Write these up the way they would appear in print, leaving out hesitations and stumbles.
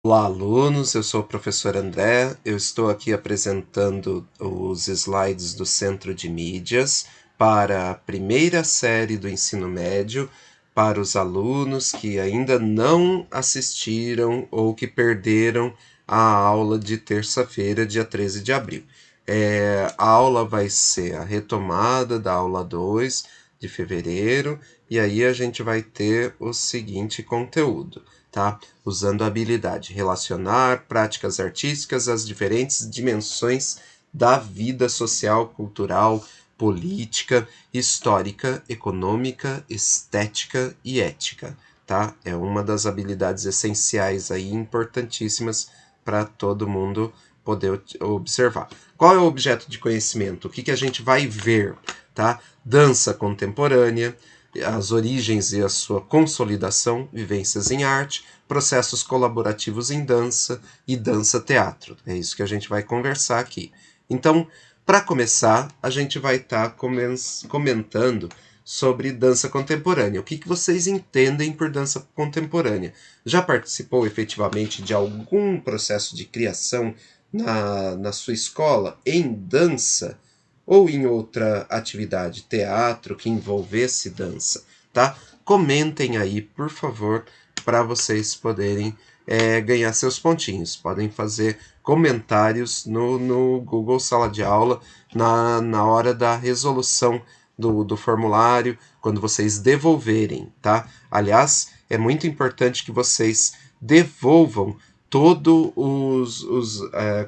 Olá, alunos. Eu sou o professor André. Eu estou aqui apresentando os slides do Centro de Mídias para a primeira série do ensino médio, para os alunos que ainda não assistiram ou que perderam a aula de terça-feira, dia 13 de abril. A aula vai ser a retomada da aula 2 de fevereiro, e aí a gente vai ter o seguinte conteúdo, tá? Usando a habilidade relacionar práticas artísticas às diferentes dimensões da vida social, cultural, política, histórica, econômica, estética e ética, tá? É uma das habilidades essenciais aí, importantíssimas para todo mundo poder observar. Qual é o objeto de conhecimento? O que a gente vai ver, tá? Dança contemporânea, as origens e a sua consolidação, vivências em arte, processos colaborativos em dança e dança-teatro. É isso que a gente vai conversar aqui. Então, para começar, a gente vai estar comentando sobre dança contemporânea. O que vocês entendem por dança contemporânea? Já participou efetivamente de algum processo de criação na sua escola em dança? Ou em outra atividade, teatro, que envolvesse dança, tá? Comentem aí, por favor, para vocês poderem ganhar seus pontinhos. Podem fazer comentários no Google Sala de Aula na hora da resolução do formulário, quando vocês devolverem, tá? Aliás, é muito importante que vocês devolvam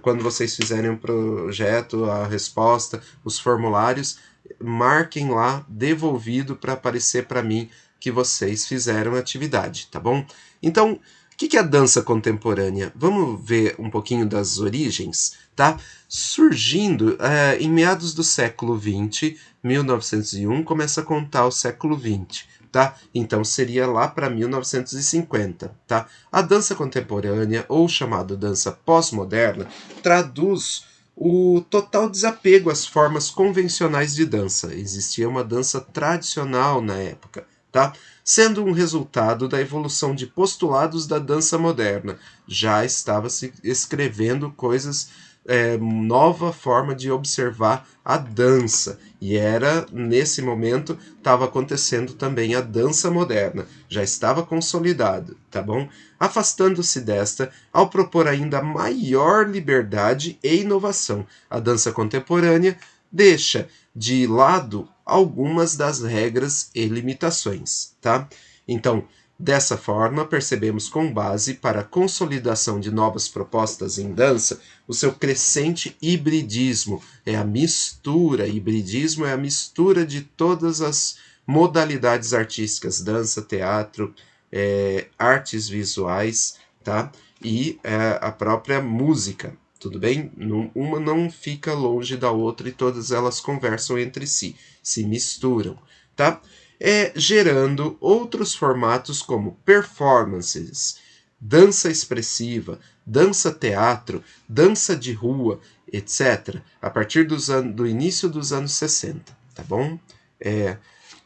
quando vocês fizerem um projeto, a resposta, os formulários, marquem lá devolvido para aparecer para mim que vocês fizeram a atividade, tá bom? Então, o que é a dança contemporânea? Vamos ver um pouquinho das origens, tá? Surgindo em meados do século XX, 1901, começa a contar o século XX, tá? Então seria lá para 1950, tá? A dança contemporânea, ou chamada dança pós-moderna, traduz o total desapego às formas convencionais de dança. Existia uma dança tradicional na época, tá? Sendo um resultado da evolução de postulados da dança moderna. Já estava se escrevendo coisas, nova forma de observar a dança. E era, nesse momento, estava acontecendo também a dança moderna. Já estava consolidado, tá bom? Afastando-se desta, ao propor ainda maior liberdade e inovação. A dança contemporânea deixa de lado algumas das regras e limitações, tá? Então, dessa forma, percebemos com base para a consolidação de novas propostas em dança o seu crescente hibridismo. É a mistura, hibridismo é a mistura de todas as modalidades artísticas, dança, teatro, artes visuais, tá? E a própria música, tudo bem? Uma não fica longe da outra e todas elas conversam entre si, se misturam, tá? Gerando outros formatos como performances, dança expressiva, dança-teatro, dança de rua, etc., a partir do início dos anos 60, tá bom?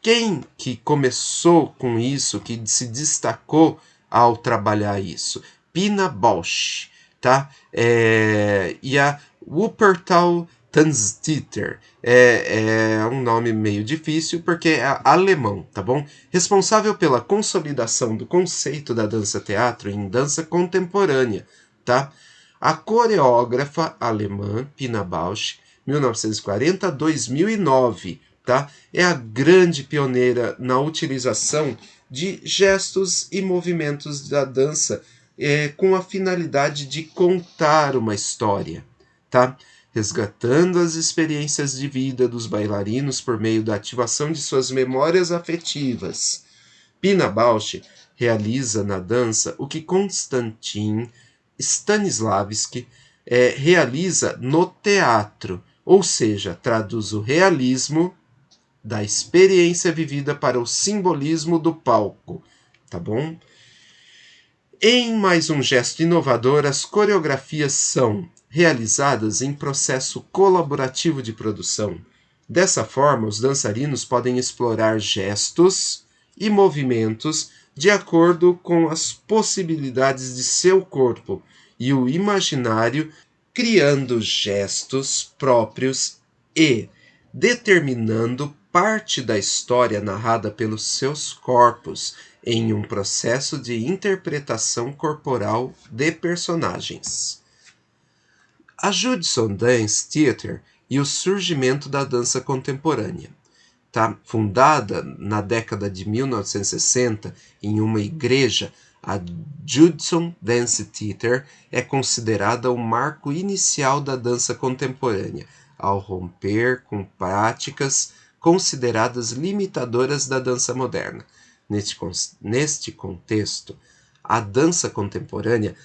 Quem que começou com isso, que se destacou ao trabalhar isso? Pina Bausch, tá? E a Wuppertal Tanztheater. É um nome meio difícil porque é alemão, tá bom? Responsável pela consolidação do conceito da dança-teatro em dança contemporânea, tá? A coreógrafa alemã Pina Bausch, 1940 a 2009, tá? É a grande pioneira na utilização de gestos e movimentos da dança com a finalidade de contar uma história, tá? Resgatando as experiências de vida dos bailarinos por meio da ativação de suas memórias afetivas. Pina Bausch realiza na dança o que Konstantin Stanislavski realiza no teatro, ou seja, traduz o realismo da experiência vivida para o simbolismo do palco, tá bom? Em mais um gesto inovador, as coreografias são realizadas em processo colaborativo de produção. Dessa forma, os dançarinos podem explorar gestos e movimentos de acordo com as possibilidades de seu corpo e o imaginário, criando gestos próprios e determinando parte da história narrada pelos seus corpos em um processo de interpretação corporal de personagens. A Judson Dance Theatre e o surgimento da dança contemporânea. Tá? Fundada na década de 1960 em uma igreja, a Judson Dance Theatre é considerada o marco inicial da dança contemporânea, ao romper com práticas consideradas limitadoras da dança moderna. Neste contexto, a dança contemporânea,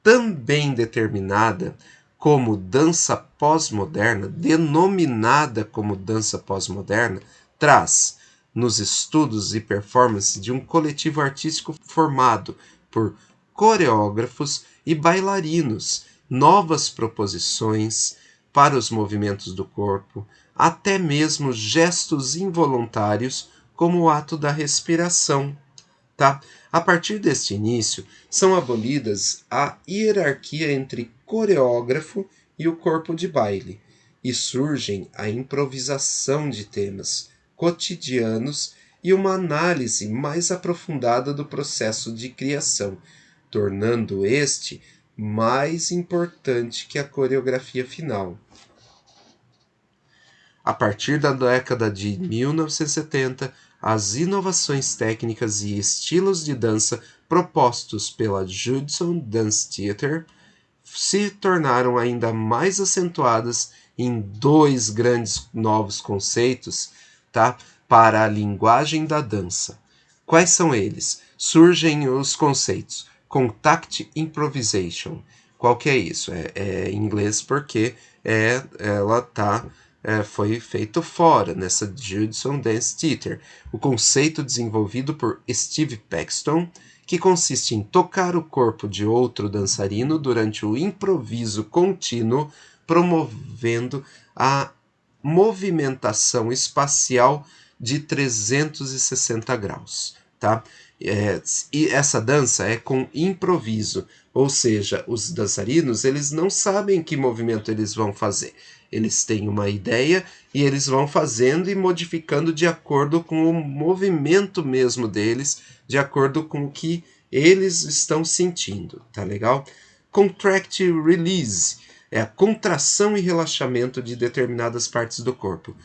também determinada como dança pós-moderna, denominada como dança pós-moderna, traz, nos estudos e performances de um coletivo artístico formado por coreógrafos e bailarinos, novas proposições para os movimentos do corpo, até mesmo gestos involuntários, como o ato da respiração. Tá? A partir deste início, são abolidas a hierarquia entre coreógrafo e o corpo de baile, e surgem a improvisação de temas cotidianos e uma análise mais aprofundada do processo de criação, tornando este mais importante que a coreografia final. A partir da década de 1970, as inovações técnicas e estilos de dança propostos pela Judson Dance Theatre se tornaram ainda mais acentuadas em dois grandes novos conceitos, tá, para a linguagem da dança. Quais são eles? Surgem os conceitos Contact Improvisation. Qual que é isso? É em inglês porque foi feito fora, nessa Judson Dance Theatre. O conceito desenvolvido por Steve Paxton, que consiste em tocar o corpo de outro dançarino durante o improviso contínuo, promovendo a movimentação espacial de 360 graus. Tá? E essa dança é com improviso, ou seja, os dançarinos eles não sabem que movimento eles vão fazer. Eles têm uma ideia e eles vão fazendo e modificando de acordo com o movimento mesmo deles, de acordo com o que eles estão sentindo, tá legal? Contract Release é a contração e relaxamento de determinadas partes do corpo.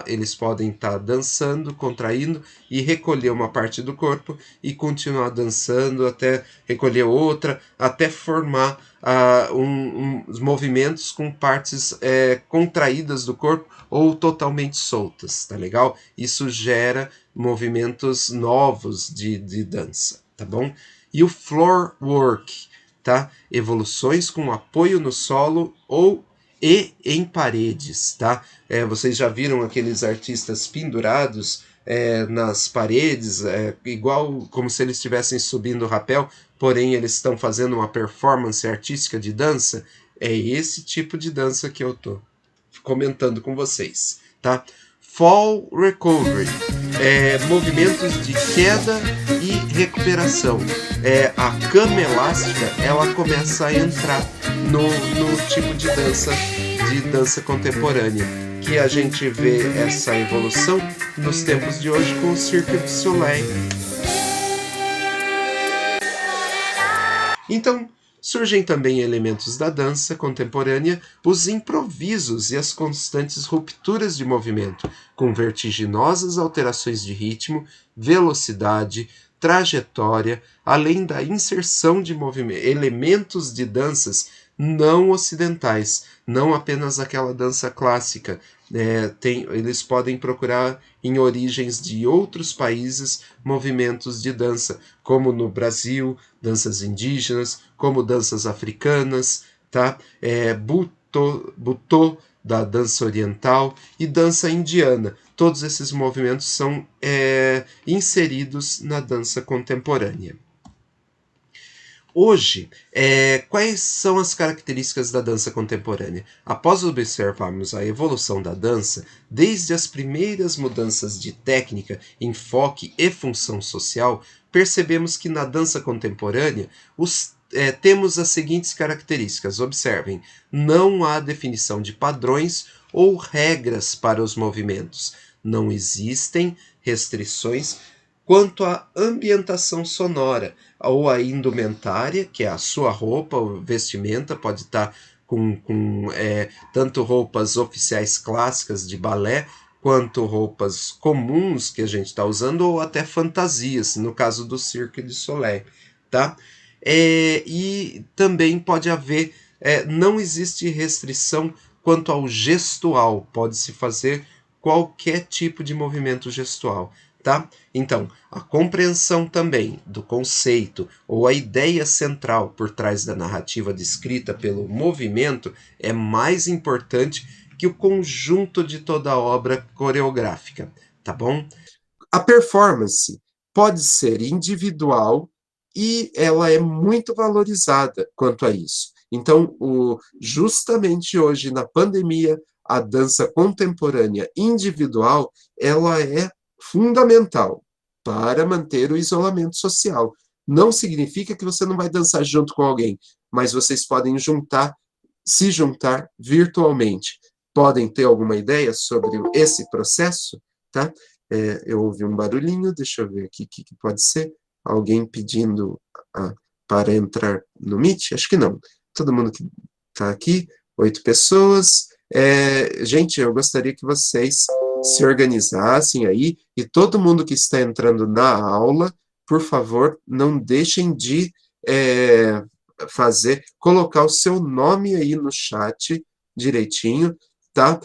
Eles podem estar dançando, contraindo e recolher uma parte do corpo e continuar dançando até recolher outra, até formar uns movimentos com partes contraídas do corpo ou totalmente soltas, tá legal? Isso gera movimentos novos de dança, tá bom? E o floor work, tá? Evoluções com apoio no solo e em paredes, tá? Vocês já viram aqueles artistas pendurados nas paredes, igual como se eles estivessem subindo o rapel, porém eles estão fazendo uma performance artística de dança? É esse tipo de dança que eu tô comentando com vocês, tá? Fall Recovery, movimentos de queda e recuperação. A cama elástica, ela começa a entrar no tipo de dança contemporânea, que a gente vê essa evolução nos tempos de hoje com o Cirque du Soleil. Então, surgem também elementos da dança contemporânea, os improvisos e as constantes rupturas de movimento, com vertiginosas alterações de ritmo, velocidade, trajetória, além da inserção de elementos de danças não ocidentais, não apenas aquela dança clássica. Eles podem procurar em origens de outros países movimentos de dança, como no Brasil, danças indígenas, como danças africanas, tá? Butô, da dança oriental, e dança indiana. Todos esses movimentos são inseridos na dança contemporânea. Hoje, quais são as características da dança contemporânea? Após observarmos a evolução da dança, desde as primeiras mudanças de técnica, enfoque e função social, percebemos que na dança contemporânea temos as seguintes características. Observem: não há definição de padrões ou regras para os movimentos. Não existem restrições quanto à ambientação sonora ou à indumentária, que é a sua roupa, ou vestimenta, pode estar com tanto roupas oficiais clássicas de balé, quanto roupas comuns que a gente está usando, ou até fantasias, no caso do Cirque du Soleil, tá? E também pode haver, não existe restrição quanto ao gestual, pode-se fazer qualquer tipo de movimento gestual, tá? Então, a compreensão também do conceito ou a ideia central por trás da narrativa descrita pelo movimento é mais importante que o conjunto de toda a obra coreográfica, tá bom? A performance pode ser individual e ela é muito valorizada quanto a isso. Então, justamente hoje, na pandemia, a dança contemporânea individual, ela é fundamental para manter o isolamento social. Não significa que você não vai dançar junto com alguém, mas vocês podem se juntar virtualmente. Podem ter alguma ideia sobre esse processo, tá? Eu ouvi um barulhinho, deixa eu ver aqui o que pode ser. Alguém pedindo para entrar no Meet? Acho que não. Todo mundo que está aqui, 8 pessoas. Gente, eu gostaria que vocês se organizassem aí, e todo mundo que está entrando na aula, por favor, não deixem de colocar o seu nome aí no chat direitinho, tá?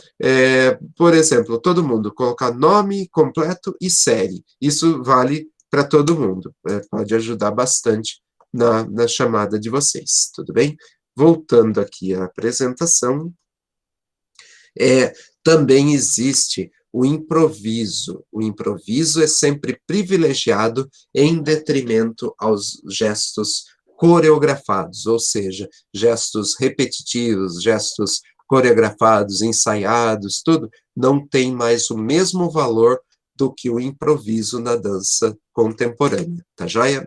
Por exemplo, todo mundo colocar nome completo e série. Isso vale para todo mundo. Pode ajudar bastante na chamada de vocês, tudo bem? Voltando aqui à apresentação, também existe o improviso. O improviso é sempre privilegiado em detrimento aos gestos coreografados, ou seja, gestos repetitivos, gestos coreografados, ensaiados, tudo, não tem mais o mesmo valor do que o improviso na dança contemporânea, tá joia?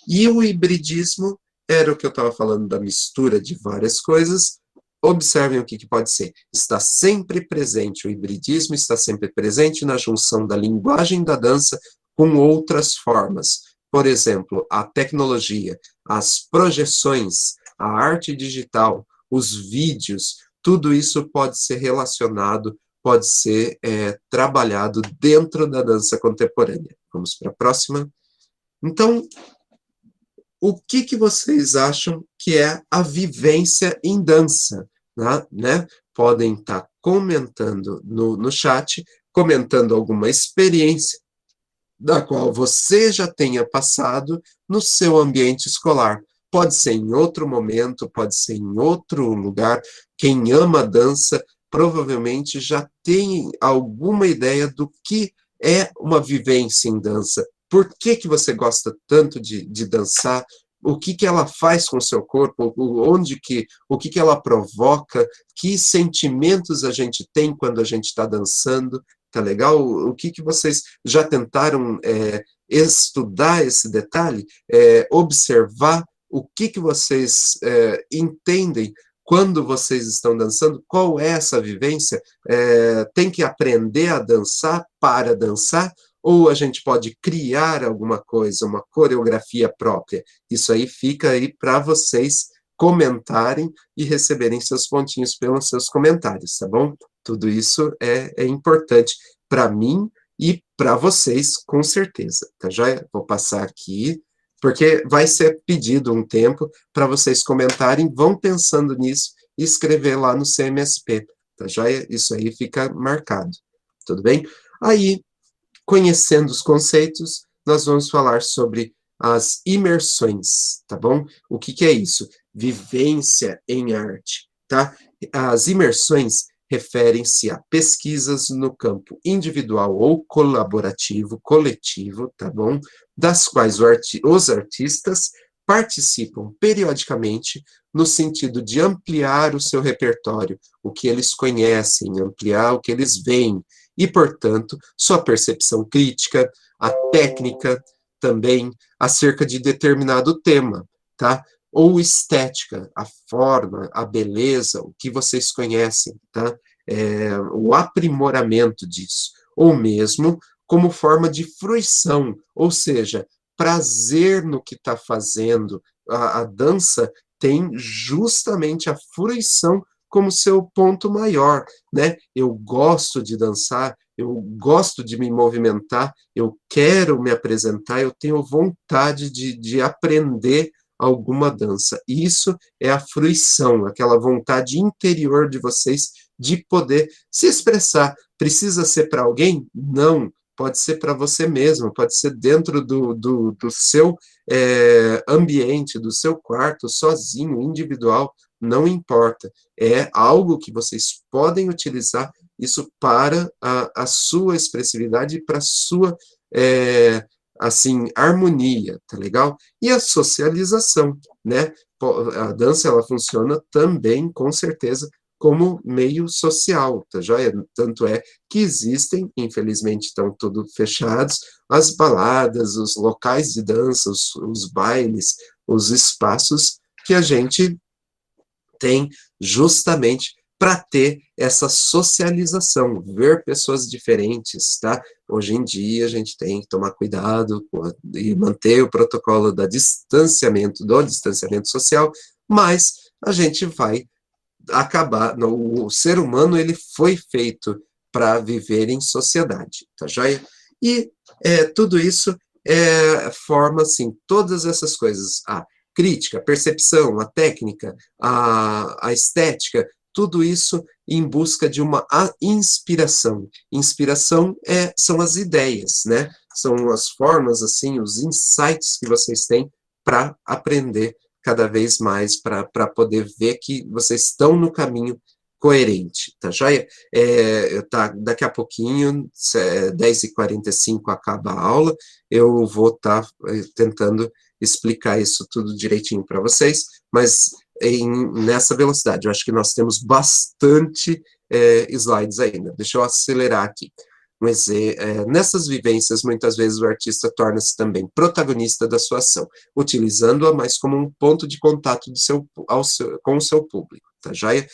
E o hibridismo era o que eu estava falando da mistura de várias coisas. Observem o que pode ser. Está sempre presente, o hibridismo está sempre presente na junção da linguagem da dança com outras formas. Por exemplo, a tecnologia, as projeções, a arte digital, os vídeos, tudo isso pode ser relacionado, pode ser trabalhado dentro da dança contemporânea. Vamos para a próxima. Então, o que vocês acham que é a vivência em dança? Né? Podem estar comentando no chat, comentando alguma experiência da qual você já tenha passado no seu ambiente escolar. Pode ser em outro momento, pode ser em outro lugar. Quem ama dança provavelmente já tem alguma ideia do que é uma vivência em dança. Por que você gosta tanto de dançar? O que ela faz com o seu corpo? O que ela provoca? Que sentimentos a gente tem quando a gente está dançando? Tá legal? O que vocês já tentaram estudar esse detalhe? Observar o que vocês entendem quando vocês estão dançando? Qual é essa vivência? Tem que aprender a dançar para dançar? Ou a gente pode criar alguma coisa, uma coreografia própria? Isso aí fica aí para vocês comentarem e receberem seus pontinhos pelos seus comentários, tá bom? Tudo isso é importante para mim e para vocês, com certeza, tá joia? Vou passar aqui, porque vai ser pedido um tempo para vocês comentarem, vão pensando nisso e escrever lá no CMSP, tá joia? Isso aí fica marcado, tudo bem? Aí, conhecendo os conceitos, nós vamos falar sobre as imersões, tá bom? O que é isso? Vivência em arte, tá? As imersões referem-se a pesquisas no campo individual ou colaborativo, coletivo, tá bom? Das quais os artistas participam periodicamente no sentido de ampliar o seu repertório, o que eles conhecem, ampliar o que eles veem, e, portanto, sua percepção crítica, a técnica também acerca de determinado tema, tá? Ou estética, a forma, a beleza, o que vocês conhecem, tá? O aprimoramento disso, ou mesmo como forma de fruição, ou seja, prazer no que está fazendo. A dança tem justamente a fruição como seu ponto maior, né? Eu gosto de dançar, eu gosto de me movimentar, eu quero me apresentar, eu tenho vontade de aprender alguma dança. Isso é a fruição, aquela vontade interior de vocês de poder se expressar. Precisa ser para alguém? Não. Pode ser para você mesmo, pode ser dentro do seu ambiente, do seu quarto, sozinho, individual, não importa. É algo que vocês podem utilizar isso para a sua expressividade e para a sua, assim, harmonia, tá legal? E a socialização, né? A dança, ela funciona também, com certeza, como meio social, tá joia? Tanto é que existem, infelizmente estão tudo fechados, as baladas, os locais de dança, os bailes, os espaços que a gente tem justamente para ter essa socialização, ver pessoas diferentes, tá? Hoje em dia a gente tem que tomar cuidado e manter o protocolo do distanciamento social, mas a gente vai acabar, o ser humano ele foi feito para viver em sociedade, tá joia? E tudo isso forma, assim, todas essas coisas, a crítica, a percepção, a técnica, a estética, tudo isso em busca de uma inspiração. Inspiração são as ideias, né? São as formas, assim, os insights que vocês têm para aprender cada vez mais, para poder ver que vocês estão no caminho coerente, tá joia? Daqui a pouquinho, 10h45 acaba a aula, eu vou estar tentando explicar isso tudo direitinho para vocês, mas nessa velocidade. Eu acho que nós temos bastante slides ainda. Deixa eu acelerar aqui. Mas nessas vivências, muitas vezes o artista torna-se também protagonista da sua ação, utilizando-a mais como um ponto de contato com o seu público, tá joia?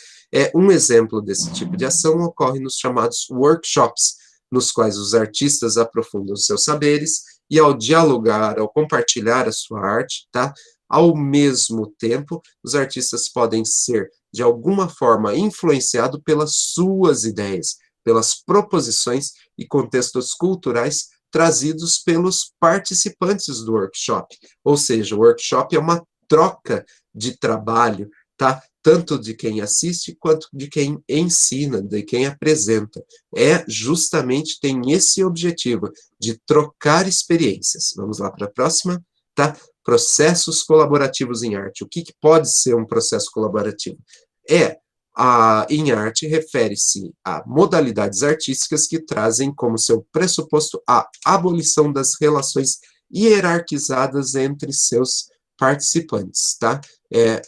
Um exemplo desse tipo de ação ocorre nos chamados workshops, nos quais os artistas aprofundam seus saberes e ao dialogar, ao compartilhar a sua arte, tá? Ao mesmo tempo, os artistas podem ser, de alguma forma, influenciados pelas suas ideias, pelas proposições e contextos culturais trazidos pelos participantes do workshop. Ou seja, o workshop é uma troca de trabalho, tá? Tanto de quem assiste quanto de quem ensina, de quem apresenta. Justamente tem esse objetivo de trocar experiências. Vamos lá para a próxima, tá? Processos colaborativos em arte. O que pode ser um processo colaborativo? Em arte refere-se a modalidades artísticas que trazem como seu pressuposto a abolição das relações hierarquizadas entre seus participantes, tá?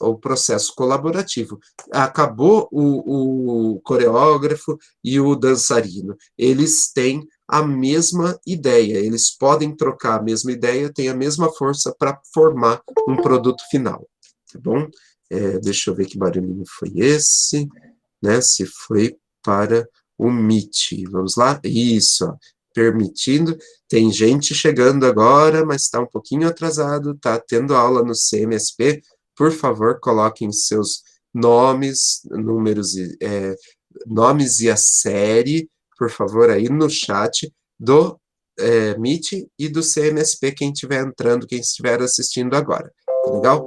O processo colaborativo. Acabou o coreógrafo e o dançarino. Eles têm a mesma ideia, eles podem trocar a mesma ideia, têm a mesma força para formar um produto final, tá bom? Deixa eu ver que barulhinho foi esse, né? Se foi para o Meet. Vamos lá? Isso, ó, permitindo. Tem gente chegando agora, mas está um pouquinho atrasado, está tendo aula no CMSP. Por favor, coloquem seus nomes, números, nomes e a série, por favor, aí no chat do Meet e do CMSP, quem estiver entrando, quem estiver assistindo agora. Legal?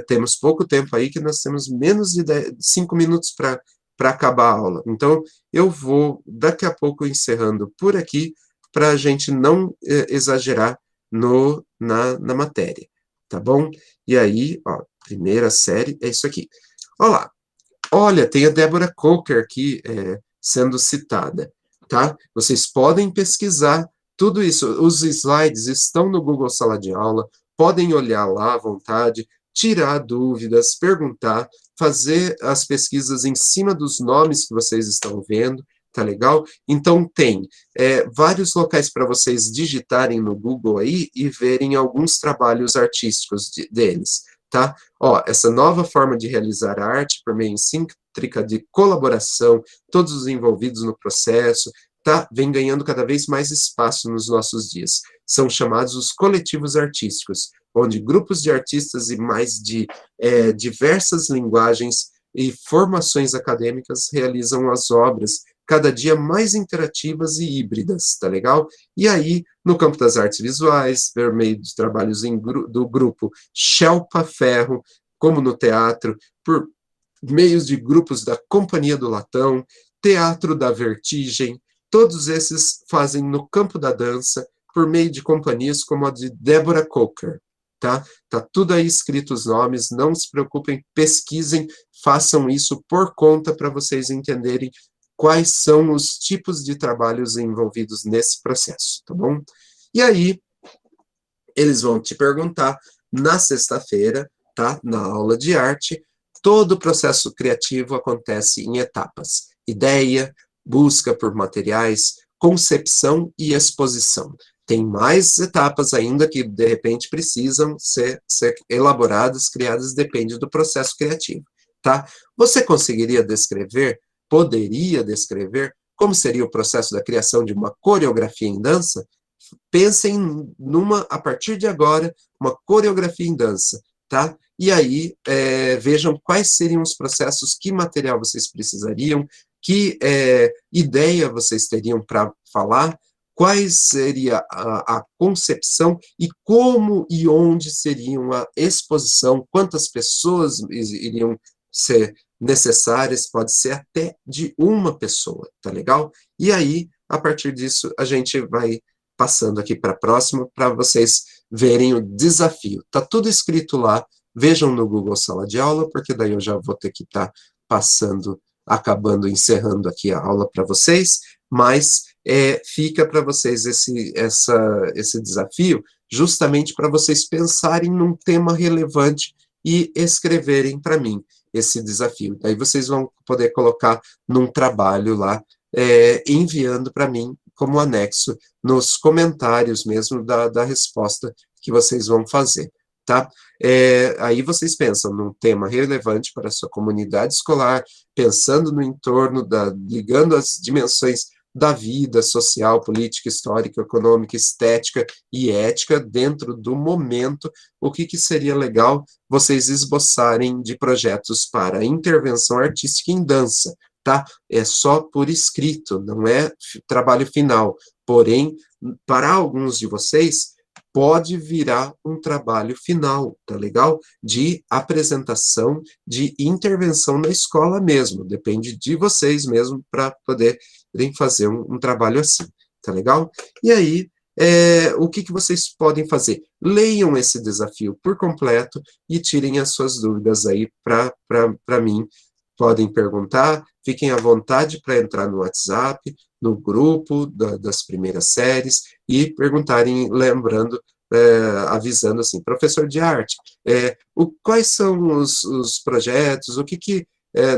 Temos pouco tempo aí, que nós temos menos de 5 minutos para acabar a aula. Então, eu vou, daqui a pouco, encerrando por aqui, para a gente não exagerar na matéria, tá bom? E aí, ó, primeira série, é isso aqui. Olá, olha, tem a Débora Coker aqui sendo citada, tá? Vocês podem pesquisar tudo isso. Os slides estão no Google Sala de Aula, podem olhar lá à vontade, tirar dúvidas, perguntar, fazer as pesquisas em cima dos nomes que vocês estão vendo, tá legal? Então tem vários locais para vocês digitarem no Google aí e verem alguns trabalhos artísticos deles, tá? Ó, essa nova forma de realizar arte por meio síncrica de colaboração, todos os envolvidos no processo, tá? Vem ganhando cada vez mais espaço nos nossos dias. São chamados os coletivos artísticos, onde grupos de artistas e mais de diversas linguagens e formações acadêmicas realizam as obras cada dia mais interativas e híbridas, tá legal? E aí, no campo das artes visuais, por meio de trabalhos do grupo Shelpa Ferro, como no teatro, por meios de grupos da Companhia do Latão, Teatro da Vertigem, todos esses fazem no campo da dança, por meio de companhias como a de Deborah Coker, tá? Tá tudo aí escrito os nomes, não se preocupem, pesquisem, façam isso por conta para vocês entenderem quais são os tipos de trabalhos envolvidos nesse processo, tá bom? E aí, eles vão te perguntar na sexta-feira, tá? Na aula de arte, todo o processo criativo acontece em etapas: ideia, busca por materiais, concepção e exposição. Tem mais etapas ainda que, de repente, precisam ser elaboradas, criadas, depende do processo criativo, tá? Você conseguiria descrever, poderia descrever, como seria o processo da criação de uma coreografia em dança? Pensem a partir de agora, uma coreografia em dança, tá? E aí, vejam quais seriam os processos, que material vocês precisariam, que ideia vocês teriam para falar, quais seria a concepção e como e onde seriam a exposição, quantas pessoas iriam ser necessárias, pode ser até de uma pessoa, tá legal? E aí, a partir disso, a gente vai passando aqui para a próxima, para vocês verem o desafio. Tá tudo escrito lá, vejam no Google Sala de Aula, porque daí eu já vou ter que estar passando, encerrando aqui a aula para vocês, mas fica para vocês esse desafio, justamente para vocês pensarem num tema relevante e escreverem para mim esse desafio. Daí vocês vão poder colocar num trabalho lá, enviando para mim como anexo nos comentários mesmo da resposta que vocês vão fazer, tá? Aí vocês pensam num tema relevante para a sua comunidade escolar, pensando no entorno, ligando as dimensões da vida social, política, histórica, econômica, estética e ética dentro do momento, o que seria legal vocês esboçarem de projetos para intervenção artística em dança, tá? É só por escrito, não é trabalho final. Porém, para alguns de vocês, pode virar um trabalho final, tá legal? De apresentação, de intervenção na escola mesmo. Depende de vocês mesmo para poderem fazer um trabalho assim, tá legal? E aí, o que vocês podem fazer? Leiam esse desafio por completo e tirem as suas dúvidas aí para mim. Podem perguntar, fiquem à vontade para entrar no WhatsApp, no grupo das primeiras séries e perguntarem, lembrando, avisando assim, professor de arte, quais são os projetos,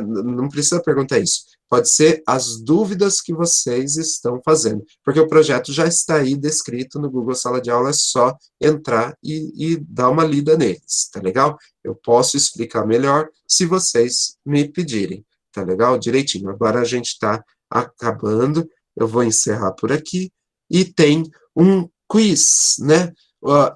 não precisa perguntar isso, pode ser as dúvidas que vocês estão fazendo, porque o projeto já está aí descrito no Google Sala de Aula, é só entrar e dar uma lida neles, tá legal? Eu posso explicar melhor se vocês me pedirem, tá legal? Direitinho. Agora a gente está acabando, eu vou encerrar por aqui, e tem um quiz, né?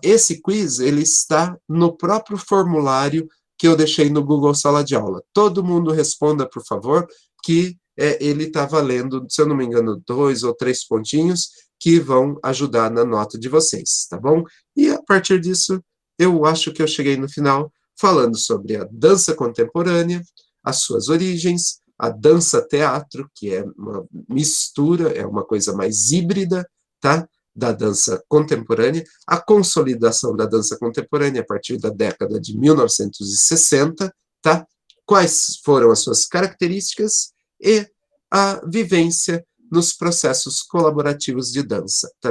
Esse quiz, ele está no próprio formulário que eu deixei no Google Sala de Aula. Todo mundo responda, por favor, que ele está valendo, se eu não me engano, 2 ou 3 pontinhos que vão ajudar na nota de vocês, tá bom? E a partir disso, eu acho que eu cheguei no final falando sobre a dança contemporânea, as suas origens, a dança-teatro, que é uma mistura, é uma coisa mais híbrida, tá? Da dança contemporânea, a consolidação da dança contemporânea a partir da década de 1960, tá? Quais foram as suas características e a vivência nos processos colaborativos de dança, tá legal?